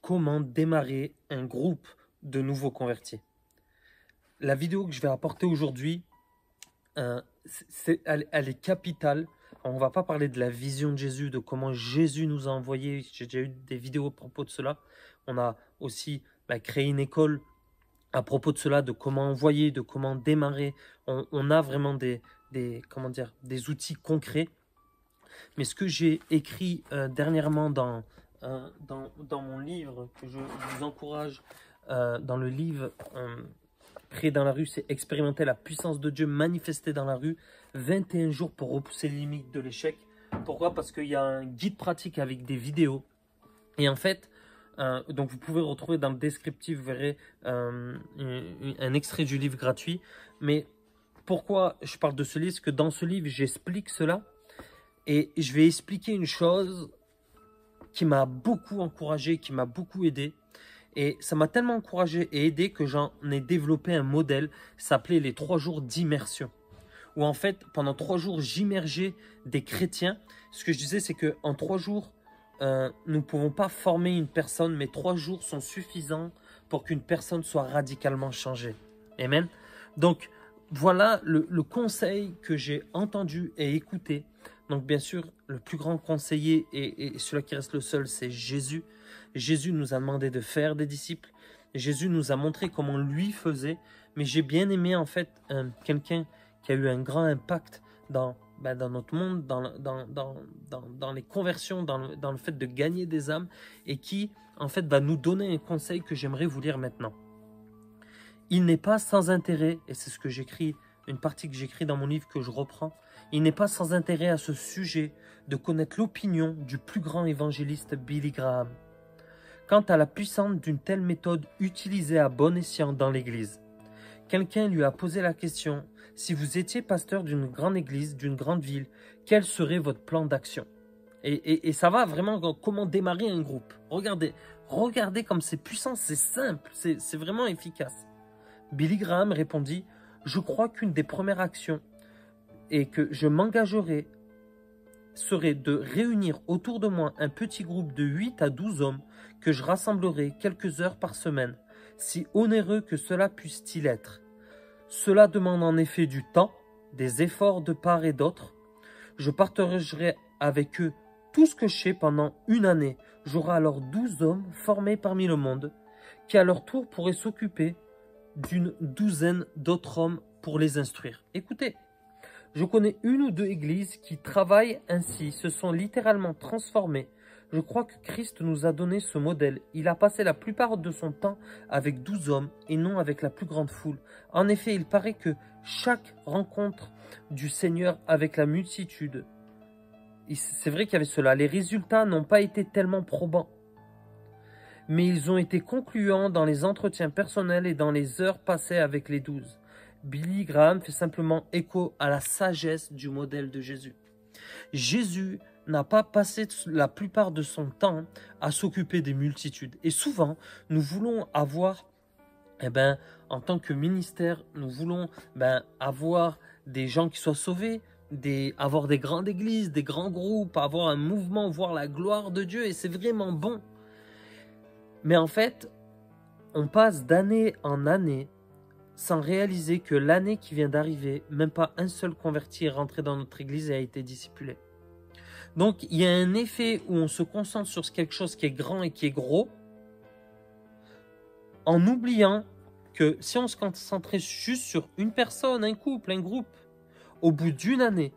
comment démarrer un groupe de nouveaux convertis. La vidéo que je vais apporter aujourd'hui, elle est capitale. On ne va pas parler de la vision de Jésus, de comment Jésus nous a envoyés. J'ai déjà eu des vidéos à propos de cela. On a aussi créé une école à propos de cela, de comment envoyer, de comment démarrer. On a vraiment des outils concrets. Mais ce que j'ai écrit dernièrement dans mon livre, que je vous encourage, dans le livre Prier dans la rue, c'est expérimenter la puissance de Dieu manifestée dans la rue, 21 jours pour repousser les limites de l'échec. Pourquoi? Parce qu'il y a un guide pratique avec des vidéos. Et en fait, donc vous pouvez retrouver dans le descriptif, vous verrez un extrait du livre gratuit. Mais pourquoi je parle de ce livre? Parce que dans ce livre, j'explique cela. Et je vais expliquer une chose qui m'a beaucoup encouragé, qui m'a beaucoup aidé. Et ça m'a tellement encouragé et aidé que j'en ai développé un modèle, s'appelait les 3 jours d'immersion. Où en fait, pendant 3 jours, j'immergeais des chrétiens. Ce que je disais, c'est qu'en 3 jours, nous ne pouvons pas former une personne, mais 3 jours sont suffisants pour qu'une personne soit radicalement changée. Amen. Donc, voilà le conseil que j'ai entendu et écouté. Donc, bien sûr, le plus grand conseiller et celui qui reste le seul, c'est Jésus. Jésus nous a demandé de faire des disciples. Jésus nous a montré comment lui faisait. Mais j'ai bien aimé, en fait, quelqu'un qui a eu un grand impact dans notre monde, dans les conversions, dans le fait de gagner des âmes, et qui, en fait, va nous donner un conseil que j'aimerais vous lire maintenant. Il n'est pas sans intérêt, et c'est ce que j'écris, une partie que j'écris dans mon livre que je reprends, il n'est pas sans intérêt à ce sujet de connaître l'opinion du plus grand évangéliste Billy Graham quant à la puissance d'une telle méthode utilisée à bon escient dans l'Église. Quelqu'un lui a posé la question: si vous étiez pasteur d'une grande église, d'une grande ville, quel serait votre plan d'action? Et ça va vraiment comment démarrer un groupe. Regardez comme c'est puissant, c'est simple, c'est vraiment efficace. Billy Graham répondit: je crois qu'une des premières actions et que je m'engagerai serait de réunir autour de moi un petit groupe de 8 à 12 hommes que je rassemblerai quelques heures par semaine, si onéreux que cela puisse-t-il être. Cela demande en effet du temps, des efforts de part et d'autre. Je partagerai avec eux tout ce que je sais pendant une année. J'aurai alors 12 hommes formés parmi le monde, qui à leur tour pourraient s'occuper d'une douzaine d'autres hommes pour les instruire. Écoutez, je connais 1 ou 2 églises qui travaillent ainsi, se sont littéralement transformées. Je crois que Christ nous a donné ce modèle. Il a passé la plupart de son temps avec 12 hommes et non avec la plus grande foule. En effet, il paraît que chaque rencontre du Seigneur avec la multitude, c'est vrai qu'il y avait cela, les résultats n'ont pas été tellement probants, mais ils ont été concluants dans les entretiens personnels et dans les heures passées avec les 12. Billy Graham fait simplement écho à la sagesse du modèle de Jésus. Jésus n'a pas passé la plupart de son temps à s'occuper des multitudes. Et souvent, nous voulons avoir, en tant que ministère, nous voulons avoir des gens qui soient sauvés, avoir des grandes églises, des grands groupes, avoir un mouvement, voir la gloire de Dieu, et c'est vraiment bon. Mais en fait, on passe d'année en année sans réaliser que l'année qui vient d'arriver, même pas un seul converti est rentré dans notre église et a été discipulé. Donc, il y a un effet où on se concentre sur quelque chose qui est grand et qui est gros, en oubliant que si on se concentrait juste sur une personne, un couple, un groupe, au bout d'une année,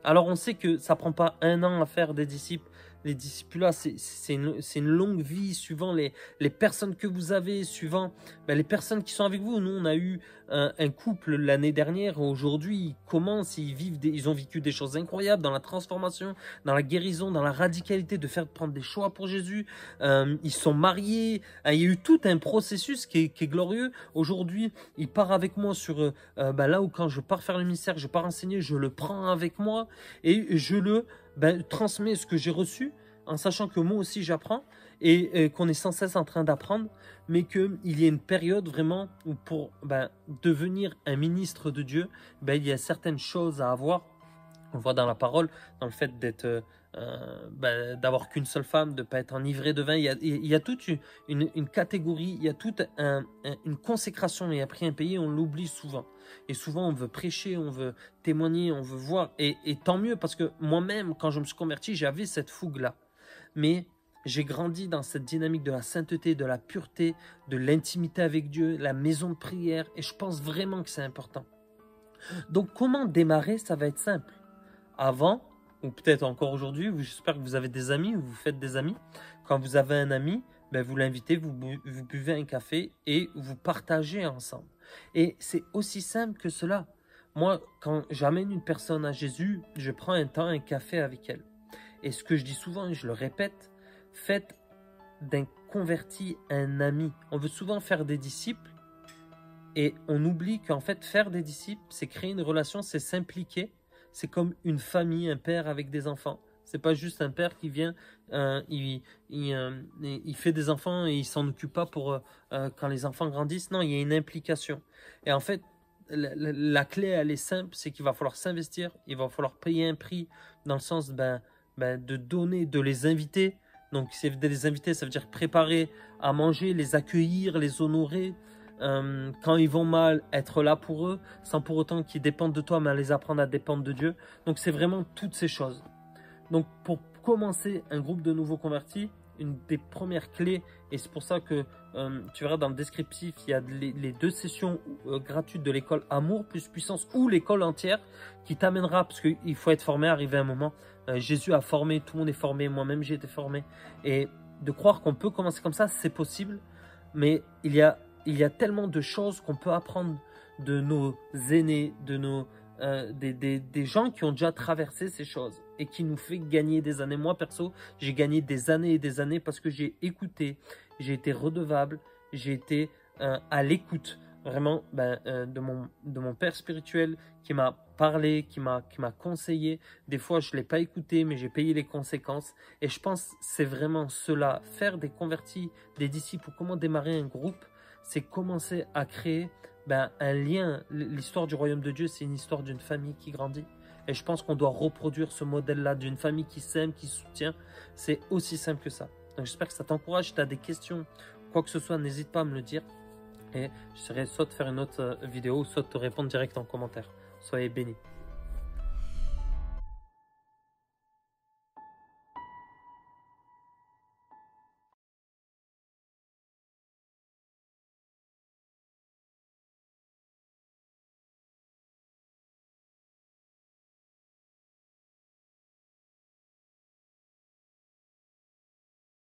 alors on sait que ça ne prend pas 1 an à faire des disciples. Les disciples, c'est une longue vie, suivant les personnes que vous avez, suivant les personnes qui sont avec vous. Nous, on a eu un couple l'année dernière. Aujourd'hui, ils commencent, ils ont vécu des choses incroyables dans la transformation, dans la guérison, dans la radicalité de faire prendre des choix pour Jésus. Ils sont mariés. Il y a eu tout un processus qui est glorieux. Aujourd'hui, il part avec moi sur là où quand je pars faire le ministère, je pars enseigner, je le prends avec moi et je le transmets ce que j'ai reçu, en sachant que moi aussi j'apprends et qu'on est sans cesse en train d'apprendre, mais qu'il y a une période vraiment où pour devenir un ministre de Dieu, il y a certaines choses à avoir. On voit dans la parole, dans le fait d'être d'avoir qu'une seule femme, de ne pas être enivré de vin. Il y a toute une catégorie, il y a toute une consécration et un prix à payer, on l'oublie souvent. Et souvent, on veut prêcher, on veut témoigner, on veut voir. Et tant mieux, parce que moi-même, quand je me suis converti, j'avais cette fougue-là. Mais j'ai grandi dans cette dynamique de la sainteté, de la pureté, de l'intimité avec Dieu, la maison de prière. Et je pense vraiment que c'est important. Donc, comment démarrer? Ça va être simple. Avant, ou peut-être encore aujourd'hui, j'espère que vous avez des amis ou vous faites des amis. Quand vous avez un ami, vous l'invitez, vous buvez un café et vous partagez ensemble. Et c'est aussi simple que cela. Moi, quand j'amène une personne à Jésus, je prends un temps, un café avec elle. Et ce que je dis souvent, et je le répète, faites d'un converti un ami. On veut souvent faire des disciples et on oublie qu'en fait, faire des disciples, c'est créer une relation, c'est s'impliquer. C'est comme une famille, un père avec des enfants. C'est pas juste un père qui vient, il fait des enfants et il s'en occupe pas pour quand les enfants grandissent. Non, il y a une implication. Et en fait, la clé, elle est simple, c'est qu'il va falloir s'investir, il va falloir payer un prix dans le sens de donner, de les inviter. Donc, c'est de les inviter, ça veut dire préparer à manger, les accueillir, les honorer. Quand ils vont mal, être là pour eux, sans pour autant qu'ils dépendent de toi, mais à les apprendre à dépendre de Dieu. Donc c'est vraiment toutes ces choses. Donc pour commencer un groupe de nouveaux convertis, une des premières clés, et c'est pour ça que tu verras dans le descriptif, il y a les 2 sessions gratuites de l'école Amour plus Puissance, ou l'école entière qui t'amènera, parce qu'il faut être formé, arriver à un moment. Jésus a formé, tout le monde est formé, moi-même j'ai été formé. Et de croire qu'on peut commencer comme ça, c'est possible, mais il y a tellement de choses qu'on peut apprendre de nos aînés, des gens qui ont déjà traversé ces choses et qui nous fait gagner des années. Moi, perso, j'ai gagné des années et des années parce que j'ai écouté, j'ai été redevable, j'ai été à l'écoute vraiment de mon père spirituel qui m'a parlé, qui m'a conseillé. Des fois, je ne l'ai pas écouté, mais j'ai payé les conséquences. Et je pense que c'est vraiment cela, faire des convertis, des disciples, ou comment démarrer un groupe, c'est commencer à créer un lien. L'histoire du royaume de Dieu, c'est une histoire d'une famille qui grandit. Et je pense qu'on doit reproduire ce modèle-là d'une famille qui s'aime, qui se soutient. C'est aussi simple que ça. Donc j'espère que ça t'encourage. Si tu as des questions, quoi que ce soit, n'hésite pas à me le dire. Et je serai soit de faire une autre vidéo, soit de te répondre direct en commentaire. Soyez bénis.